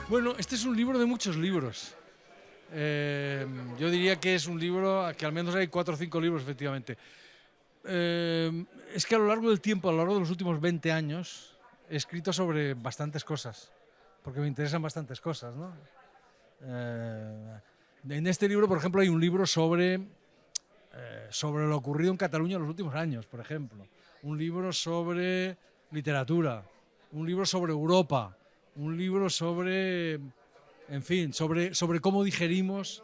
Bueno, este es un libro de muchos libros. Yo diría que es un libro, que al menos hay 4 o 5 libros, efectivamente. Es que a lo largo del tiempo, a lo largo de los últimos 20 años, he escrito sobre bastantes cosas, porque me interesan bastantes cosas, ¿no? En este libro, por ejemplo, hay un libro sobre lo ocurrido en Cataluña en los últimos años, por ejemplo. Un libro sobre literatura, un libro sobre Europa, un libro sobre, en fin, sobre cómo digerimos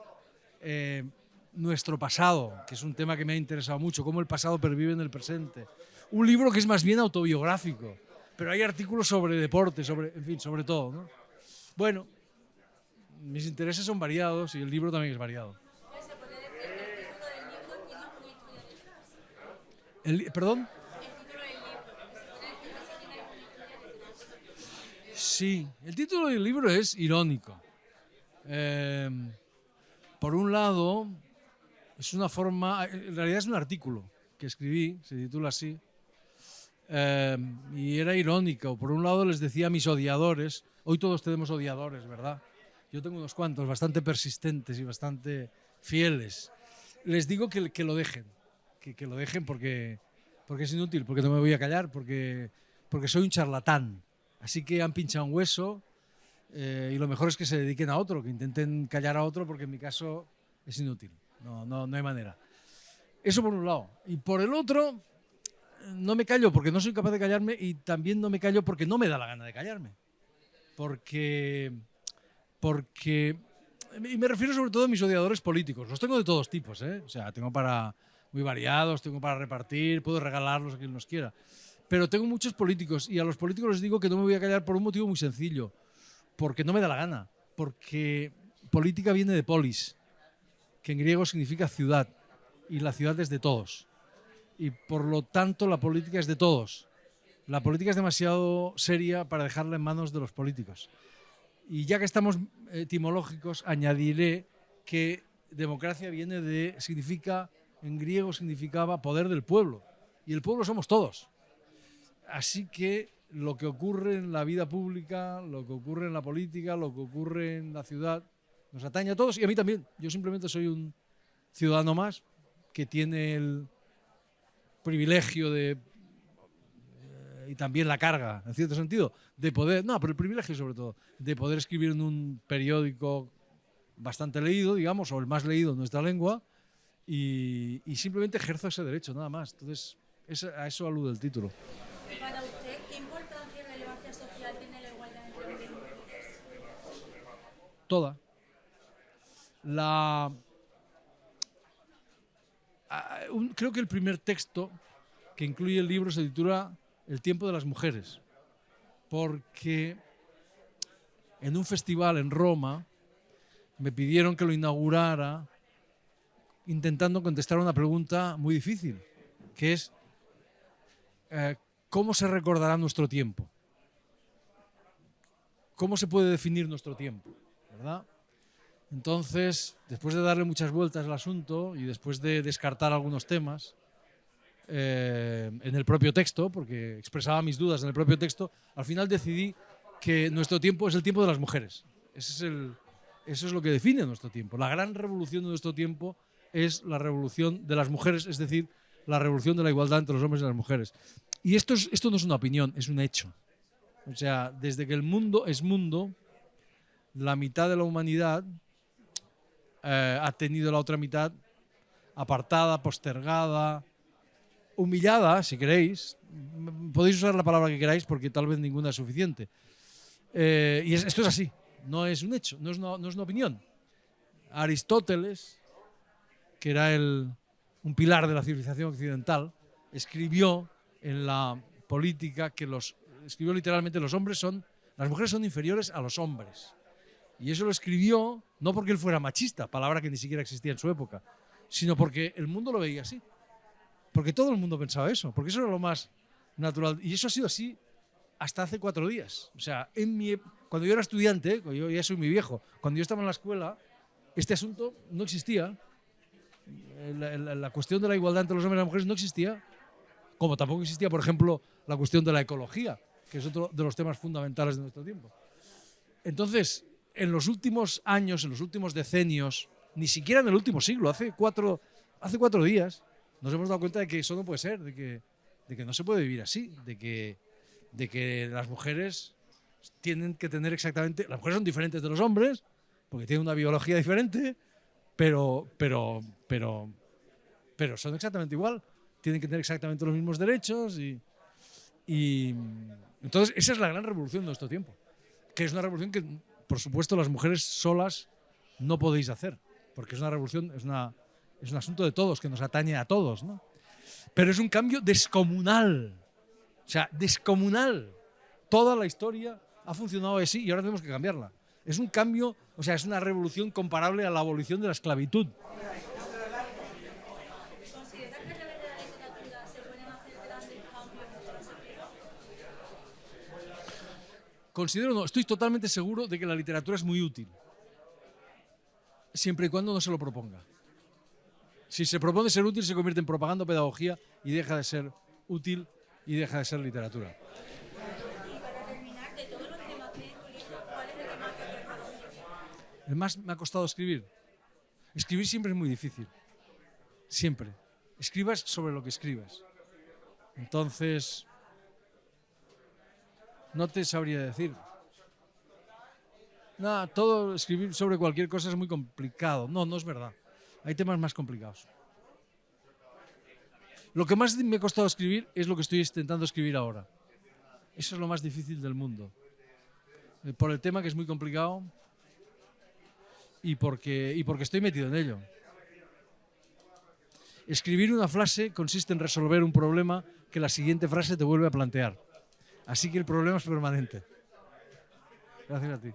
nuestro pasado, que es un tema que me ha interesado mucho, cómo el pasado pervive en el presente. Un libro que es más bien autobiográfico, pero hay artículos sobre deporte, en fin, sobre todo, ¿no? Bueno, mis intereses son variados y el libro también es variado. ¿Se puede decir que el título del libro tiene una historia detrás? ¿Perdón? El título del libro, que se puede decir que sí tiene una historia detrás. Sí, el título del libro es irónico. Por un lado, es una forma, en realidad es un artículo que escribí, se titula así, y era irónico. Por un lado les decía a mis odiadores, hoy todos tenemos odiadores, ¿verdad? Yo tengo unos cuantos bastante persistentes y bastante fieles. Les digo que lo dejen, que lo dejen porque es inútil, porque no me voy a callar, porque soy un charlatán. Así que han pinchado un hueso y lo mejor es que se dediquen a otro, que intenten callar a otro, porque en mi caso es inútil. No hay manera. Eso por un lado. Y por el otro, no me callo porque no soy capaz de callarme, y también no me callo porque no me da la gana de callarme. Porque y me refiero sobre todo a mis odiadores políticos. Los tengo de todos tipos, ¿eh? O sea, tengo para muy variados, tengo para repartir, puedo regalarlos a quien los quiera. Pero tengo muchos políticos, y a los políticos les digo que no me voy a callar por un motivo muy sencillo. Porque no me da la gana. Porque política viene de polis, que en griego significa ciudad, y la ciudad es de todos. Y por lo tanto la política es de todos. La política es demasiado seria para dejarla en manos de los políticos. Y ya que estamos etimológicos, añadiré que democracia en griego significaba poder del pueblo. Y el pueblo somos todos. Así que lo que ocurre en la vida pública, lo que ocurre en la política, lo que ocurre en la ciudad, nos atañe a todos y a mí también. Yo simplemente soy un ciudadano más que tiene el privilegio y también la carga, en cierto sentido, de poder, no, pero el privilegio sobre todo, de poder escribir en un periódico bastante leído, digamos, o el más leído en nuestra lengua, y simplemente ejerzo ese derecho, nada más. Entonces, a eso alude el título. Para usted, ¿qué importancia y relevancia social tiene la igualdad entre hombres y mujeres? Toda. Creo que el primer texto que incluye el libro se titula El tiempo de las mujeres, porque en un festival en Roma me pidieron que lo inaugurara intentando contestar una pregunta muy difícil, que es ¿cómo se recordará nuestro tiempo? ¿Cómo se puede definir nuestro tiempo? ¿Verdad? Entonces, después de darle muchas vueltas al asunto y después de descartar algunos temas en el propio texto, porque expresaba mis dudas en el propio texto, al final decidí que nuestro tiempo es el tiempo de las mujeres. Eso es lo que define nuestro tiempo. La gran revolución de nuestro tiempo es la revolución de las mujeres, es decir, la revolución de la igualdad entre los hombres y las mujeres. Y esto no es una opinión, es un hecho. O sea, desde que el mundo es mundo, la mitad de la humanidad ha tenido la otra mitad apartada, postergada, humillada, si queréis. Podéis usar la palabra que queráis porque tal vez ninguna es suficiente. Esto es así, no es un hecho, no es una opinión. Aristóteles, que era un pilar de la civilización occidental, escribió en la política escribió literalmente las mujeres son inferiores a los hombres. Y eso lo escribió no porque él fuera machista, palabra que ni siquiera existía en su época, sino porque el mundo lo veía así. Porque todo el mundo pensaba eso, porque eso era lo más natural. Y eso ha sido así hasta hace 4 días. O sea, cuando yo era estudiante, yo ya soy muy viejo, cuando yo estaba en la escuela, este asunto no existía. La cuestión de la igualdad entre los hombres y las mujeres no existía, como tampoco existía, por ejemplo, la cuestión de la ecología, que es otro de los temas fundamentales de nuestro tiempo. Entonces, en los últimos años, en los últimos decenios, ni siquiera en el último siglo, hace cuatro días, nos hemos dado cuenta de que eso no puede ser, de que no se puede vivir así, de que las mujeres tienen que tener exactamente... Las mujeres son diferentes de los hombres, porque tienen una biología diferente, pero son exactamente igual. Tienen que tener exactamente los mismos derechos y entonces esa es la gran revolución de nuestro tiempo, que es una revolución que, por supuesto, las mujeres solas no podéis hacer, porque es una revolución, es un asunto de todos, que nos atañe a todos, ¿no? Pero es un cambio descomunal, o sea, descomunal. Toda la historia ha funcionado así y ahora tenemos que cambiarla. Es un cambio, o sea, es una revolución comparable a la abolición de la esclavitud. ¿Considera que a través de la literatura se pueden hacer grandes cambios en la sociedad? No, estoy totalmente seguro de que la literatura es muy útil, siempre y cuando no se lo proponga. Si se propone ser útil, se convierte en propaganda o pedagogía y deja de ser útil y deja de ser literatura. Y para terminar, de todos los temas que he escrito, ¿cuál es el que más te ha costado? El más me ha costado escribir. Escribir siempre es muy difícil. Siempre. Escribas sobre lo que escribas. Entonces, no te sabría decir. Nada, todo escribir sobre cualquier cosa es muy complicado. No, no es verdad. Hay temas más complicados. Lo que más me ha costado escribir es lo que estoy intentando escribir ahora. Eso es lo más difícil del mundo. Por el tema que es muy complicado y porque estoy metido en ello. Escribir una frase consiste en resolver un problema que la siguiente frase te vuelve a plantear. Así que el problema es permanente. Gracias a ti.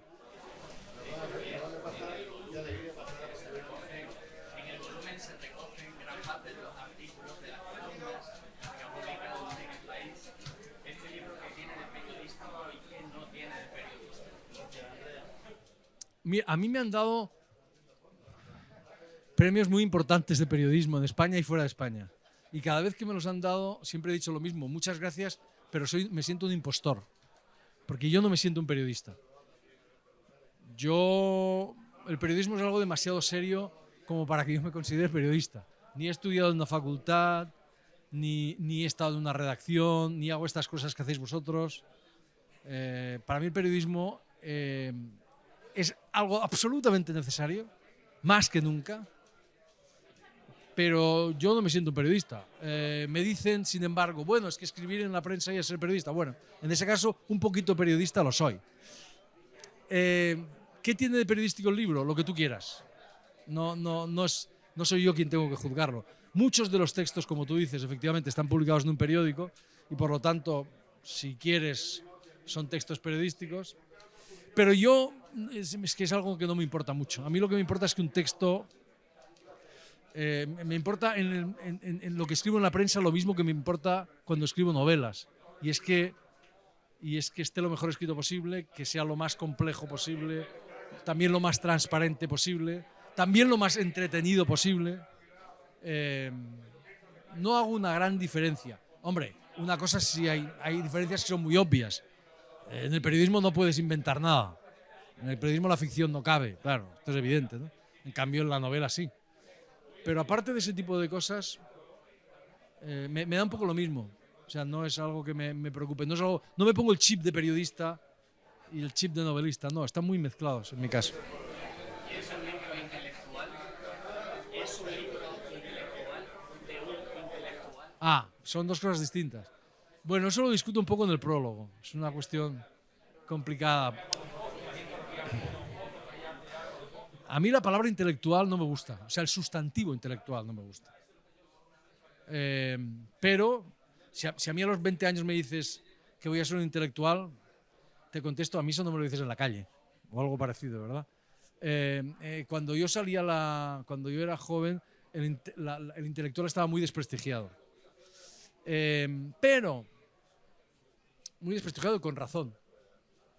A mí me han dado premios muy importantes de periodismo en España y fuera de España. Y cada vez que me los han dado siempre he dicho lo mismo. Muchas gracias, pero me siento un impostor. Porque yo no me siento un periodista. El periodismo es algo demasiado serio como para que yo me considere periodista. Ni he estudiado en una facultad, ni he estado en una redacción, ni hago estas cosas que hacéis vosotros. Para mí el periodismo es algo absolutamente necesario, más que nunca, pero yo no me siento un periodista. Me dicen, sin embargo, bueno, es que escribir en la prensa y es ser periodista. Bueno, en ese caso, un poquito periodista lo soy. ¿Qué tiene de periodístico el libro? Lo que tú quieras. No soy yo quien tengo que juzgarlo. Muchos de los textos, como tú dices, efectivamente están publicados en un periódico y por lo tanto, si quieres, son textos periodísticos. Pero yo, es que es algo que no me importa mucho. A mí lo que me importa es que un texto... me importa en lo que escribo en la prensa lo mismo que me importa cuando escribo novelas. Y es que esté lo mejor escrito posible, que sea lo más complejo posible, también lo más transparente posible, también lo más entretenido posible. No hago una gran diferencia. Hombre, una cosa sí hay diferencias que son muy obvias. En el periodismo no puedes inventar nada. En el periodismo la ficción no cabe, claro, esto es evidente, ¿no? En cambio en la novela sí. Pero aparte de ese tipo de cosas, me da un poco lo mismo. O sea, no es algo que me preocupe. No me pongo el chip de periodista y el chip de novelista. No, están muy mezclados en mi caso. ¿Y es un libro intelectual? ¿Es un libro intelectual de un intelectual? Son dos cosas distintas. Bueno, eso lo discuto un poco en el prólogo. Es una cuestión complicada. A mí la palabra intelectual no me gusta. O sea, el sustantivo intelectual no me gusta. Pero si a mí a los 20 años me dices que voy a ser un intelectual, te contesto, a mí eso no me lo dices en la calle. O algo parecido, ¿verdad? Cuando yo cuando yo era joven, el intelectual estaba muy desprestigiado. Pero muy desprestigiado con razón.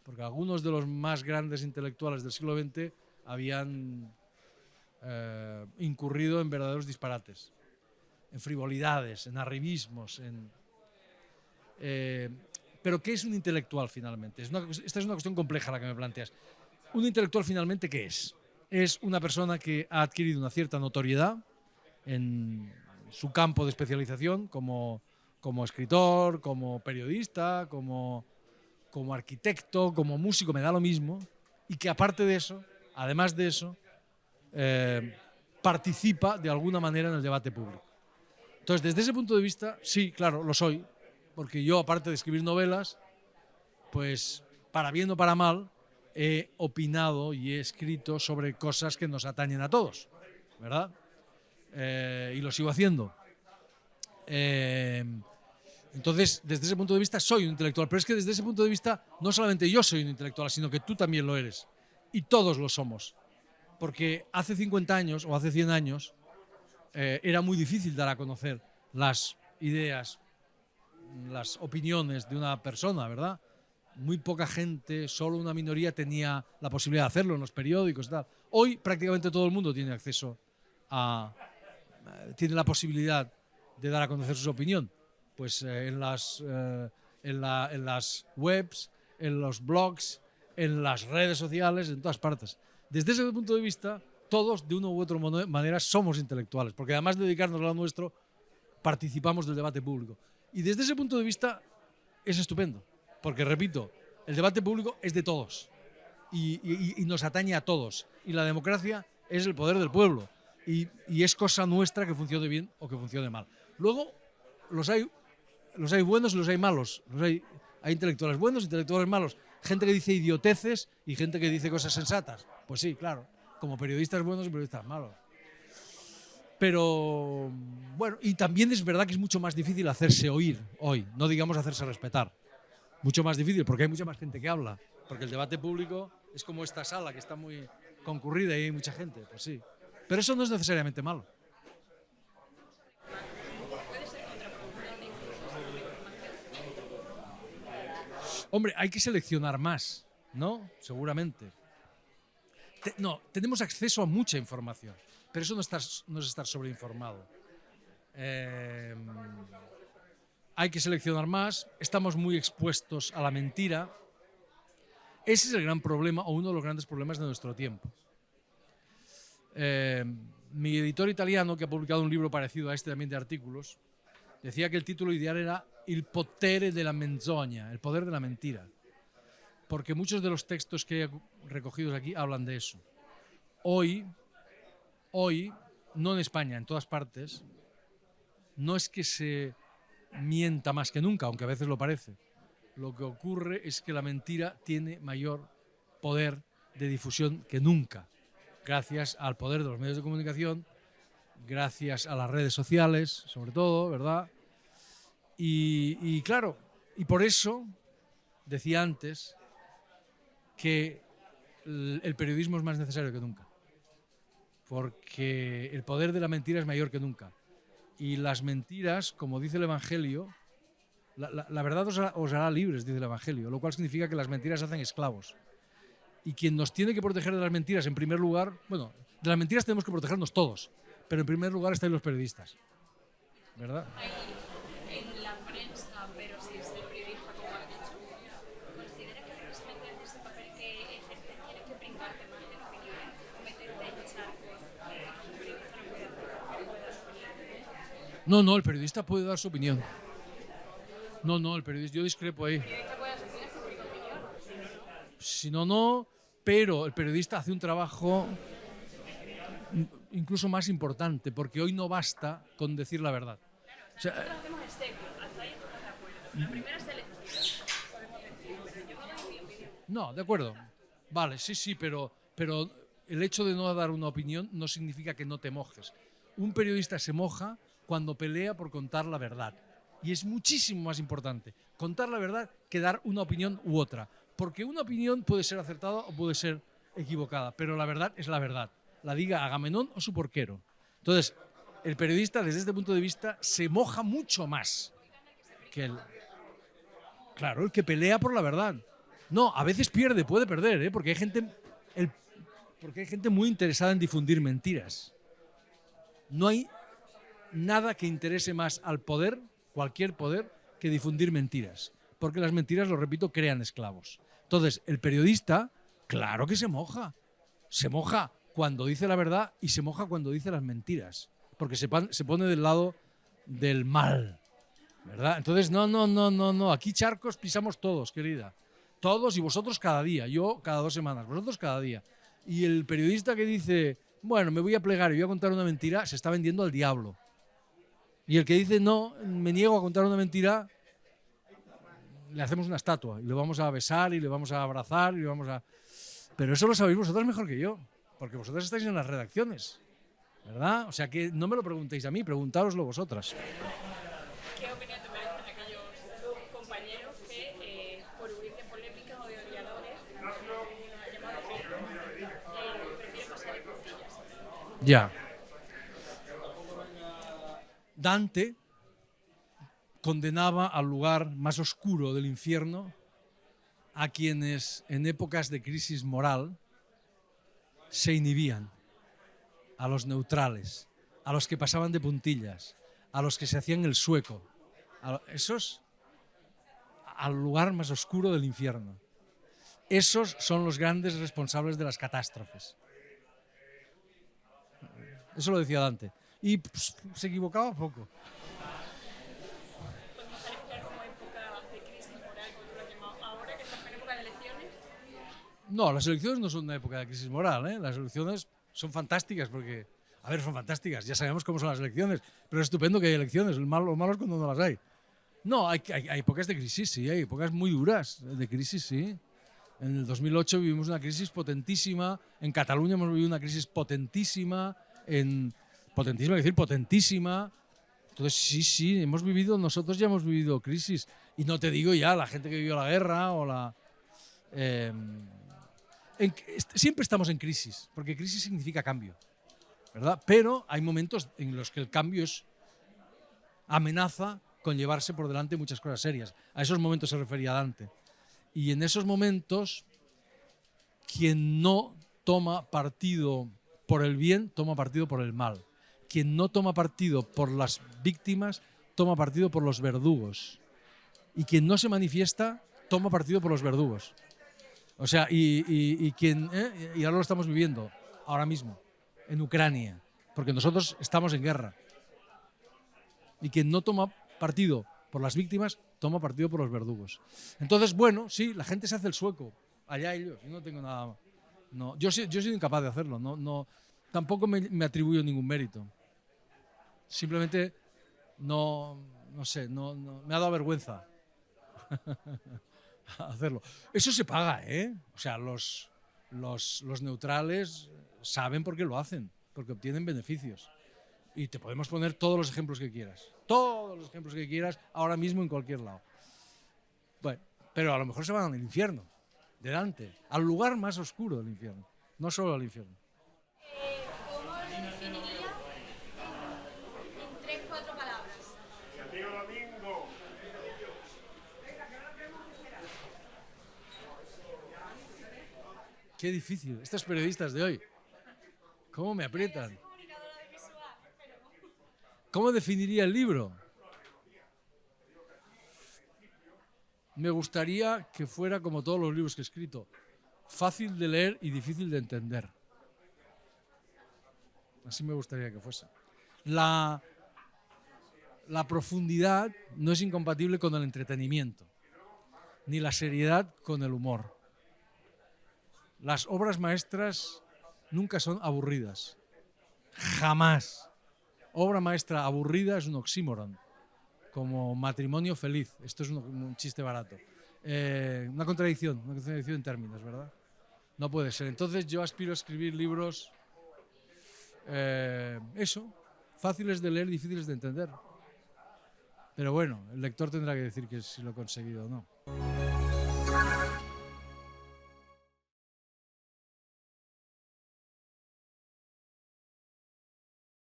Porque algunos de los más grandes intelectuales del siglo XX habían incurrido en verdaderos disparates, en frivolidades, en arribismos. Pero ¿qué es un intelectual finalmente? Esta es una cuestión compleja la que me planteas. un intelectual finalmente, ¿qué es? Es una persona que ha adquirido una cierta notoriedad en su campo de especialización como escritor, como periodista, como arquitecto, como músico, me da lo mismo, y que aparte de eso, además de eso, participa de alguna manera en el debate público. Entonces, desde ese punto de vista, sí, claro, lo soy, porque yo, aparte de escribir novelas, pues, para bien o para mal, he opinado y he escrito sobre cosas que nos atañen a todos, ¿verdad? Y lo sigo haciendo. Entonces, desde ese punto de vista, soy un intelectual. Pero es que desde ese punto de vista, no solamente yo soy un intelectual, sino que tú también lo eres. Y todos lo somos. Porque hace 50 años o hace 100 años era muy difícil dar a conocer las ideas, las opiniones de una persona, ¿verdad? Muy poca gente, solo una minoría tenía la posibilidad de hacerlo en los periódicos y tal. Hoy prácticamente todo el mundo tiene acceso tiene la posibilidad de dar a conocer su opinión. Pues en las webs, en los blogs, en las redes sociales, en todas partes. Desde ese punto de vista, todos de una u otra manera somos intelectuales, porque además de dedicarnos a lo nuestro, participamos del debate público. Y desde ese punto de vista es estupendo, porque repito, el debate público es de todos y nos atañe a todos. Y la democracia es el poder del pueblo y es cosa nuestra que funcione bien o que funcione mal. Luego los hay buenos y los hay malos. Hay intelectuales buenos, intelectuales malos. Gente que dice idioteces y gente que dice cosas sensatas. Pues sí, claro, como periodistas buenos y periodistas malos. Pero, bueno, y también es verdad que es mucho más difícil hacerse oír hoy, no digamos hacerse respetar. Mucho más difícil porque hay mucha más gente que habla. Porque el debate público es como esta sala que está muy concurrida y hay mucha gente, pues sí. Pero eso no es necesariamente malo. Hombre, hay que seleccionar más, ¿no? Seguramente. Tenemos acceso a mucha información, pero eso no es estar sobreinformado. Hay que seleccionar más, estamos muy expuestos a la mentira. Ese es el gran problema, o uno de los grandes problemas de nuestro tiempo. Mi editor italiano, que ha publicado un libro parecido a este también de artículos, decía que el título ideal era Il potere della menzogna, el poder de la mentira. Porque muchos de los textos que he recogido aquí hablan de eso. Hoy, no en España, en todas partes, no es que se mienta más que nunca, aunque a veces lo parece. Lo que ocurre es que la mentira tiene mayor poder de difusión que nunca, gracias al poder de los medios de comunicación, gracias a las redes sociales, sobre todo, ¿verdad? Y claro, y por eso decía antes que el periodismo es más necesario que nunca, porque el poder de la mentira es mayor que nunca. Y las mentiras, como dice el Evangelio, la verdad os hará libres, dice el Evangelio, lo cual significa que las mentiras hacen esclavos. Y quien nos tiene que proteger de las mentiras, en primer lugar, bueno, de las mentiras tenemos que protegernos todos, pero en primer lugar están los periodistas, ¿verdad? En la prensa, pero sin ser periodista, como has dicho, ¿considera que precisamente ese papel que ejerce tiene que brindarte más de opinión o meterte en charcos que un periodista no puede hacer? No, el periodista puede dar su opinión. No, el periodista, yo discrepo ahí. Si no, pero el periodista hace un trabajo incluso más importante, porque hoy no basta con decir la verdad. O sea, Nosotros hacemos el sector, hasta ahí estamos de acuerdo. La primera es selección, podemos decir, pero yo no doy mi opinión. no, de acuerdo. Vale, sí, pero el hecho de no dar una opinión no significa que no te mojes. Un periodista se moja cuando pelea por contar la verdad. Y es muchísimo más importante contar la verdad que dar una opinión u otra. Porque una opinión puede ser acertada o puede ser equivocada, pero la verdad es la verdad. La diga Agamenón o su porquero. Entonces, el periodista, desde este punto de vista, se moja mucho más que el... Claro, el que pelea por la verdad. No, a veces puede perder, ¿eh? Porque hay gente muy interesada en difundir mentiras. No hay nada que interese más al poder, cualquier poder, que difundir mentiras. Porque las mentiras, lo repito, crean esclavos. Entonces, el periodista Claro que se moja. Se moja cuando dice la verdad y se moja cuando dice las mentiras. Porque se pone del lado del mal, ¿verdad? Entonces, no. Aquí charcos pisamos todos, querida. Todos y vosotros cada día. Yo cada 2 semanas, vosotros cada día. Y el periodista que dice, bueno, me voy a plegar y voy a contar una mentira, se está vendiendo al diablo. Y el que dice, no, me niego a contar una mentira, le hacemos una estatua y le vamos a besar y le vamos a abrazar y le vamos a... Pero eso lo sabéis vosotros mejor que yo, porque vosotros estáis en las redacciones, ¿verdad? O sea que no me lo preguntéis a mí, preguntároslo vosotras. ¿Qué opinión te merecen aquellos compañeros que, por huir de polémicas o de odiadores, llamados prefieren pasar de puntillas? Ya. Dante condenaba al lugar más oscuro del infierno a quienes en épocas de crisis moral se inhibían, a los neutrales, a los que pasaban de puntillas, a los que se hacían el sueco, esos al lugar más oscuro del infierno. Esos son los grandes responsables de las catástrofes. Eso lo decía Dante. Y pues, se equivocaba poco. Podemos calificar como época de crisis moral, como tú lo has llamado, ahora que estamos en época de elecciones. No, las elecciones no son una época de crisis moral, ¿eh? Las elecciones son fantásticas porque, a ver, son fantásticas, ya sabemos cómo son las elecciones, pero es estupendo que hay elecciones, lo malo es cuando no las hay. No, hay épocas de crisis, sí, hay épocas muy duras de crisis, sí. En el 2008 vivimos una crisis potentísima, en Cataluña hemos vivido una crisis potentísima, potentísima, es decir, potentísima. Entonces, sí, nosotros ya hemos vivido crisis. Y no te digo ya la gente que vivió la guerra o la... siempre estamos en crisis, porque crisis significa cambio, ¿verdad? Pero hay momentos en los que el cambio amenaza con llevarse por delante muchas cosas serias. A esos momentos se refería Dante. Y en esos momentos, quien no toma partido por el bien, toma partido por el mal. Quien no toma partido por las víctimas, toma partido por los verdugos. Y quien no se manifiesta, toma partido por los verdugos. O sea, y ahora lo estamos viviendo, ahora mismo, en Ucrania, porque nosotros estamos en guerra. Y quien no toma partido por las víctimas, toma partido por los verdugos. Entonces, bueno, sí, la gente se hace el sueco, allá ellos, yo no tengo nada... No, yo soy incapaz de hacerlo, tampoco me atribuyo ningún mérito. Simplemente no sé, me ha dado vergüenza hacerlo. Eso se paga, ¿eh? O sea, los neutrales saben por qué lo hacen, porque obtienen beneficios. Y te podemos poner todos los ejemplos que quieras, ahora mismo en cualquier lado. Bueno, pero a lo mejor se van al infierno, de Dante, al lugar más oscuro del infierno, no solo al infierno. ¿Cómo lo definiría en 3, 4 palabras? Qué difícil, estos periodistas de hoy, ¿cómo me aprietan? ¿Cómo definiría el libro? Me gustaría que fuera como todos los libros que he escrito, fácil de leer y difícil de entender. Así me gustaría que fuese. La profundidad no es incompatible con el entretenimiento, ni la seriedad con el humor. Las obras maestras nunca son aburridas, jamás. Obra maestra aburrida es un oxímoron, como matrimonio feliz. Esto es un chiste barato. Una contradicción en términos, ¿verdad? No puede ser. Entonces yo aspiro a escribir libros, fáciles de leer, difíciles de entender. Pero bueno, el lector tendrá que decir que si lo he conseguido o no.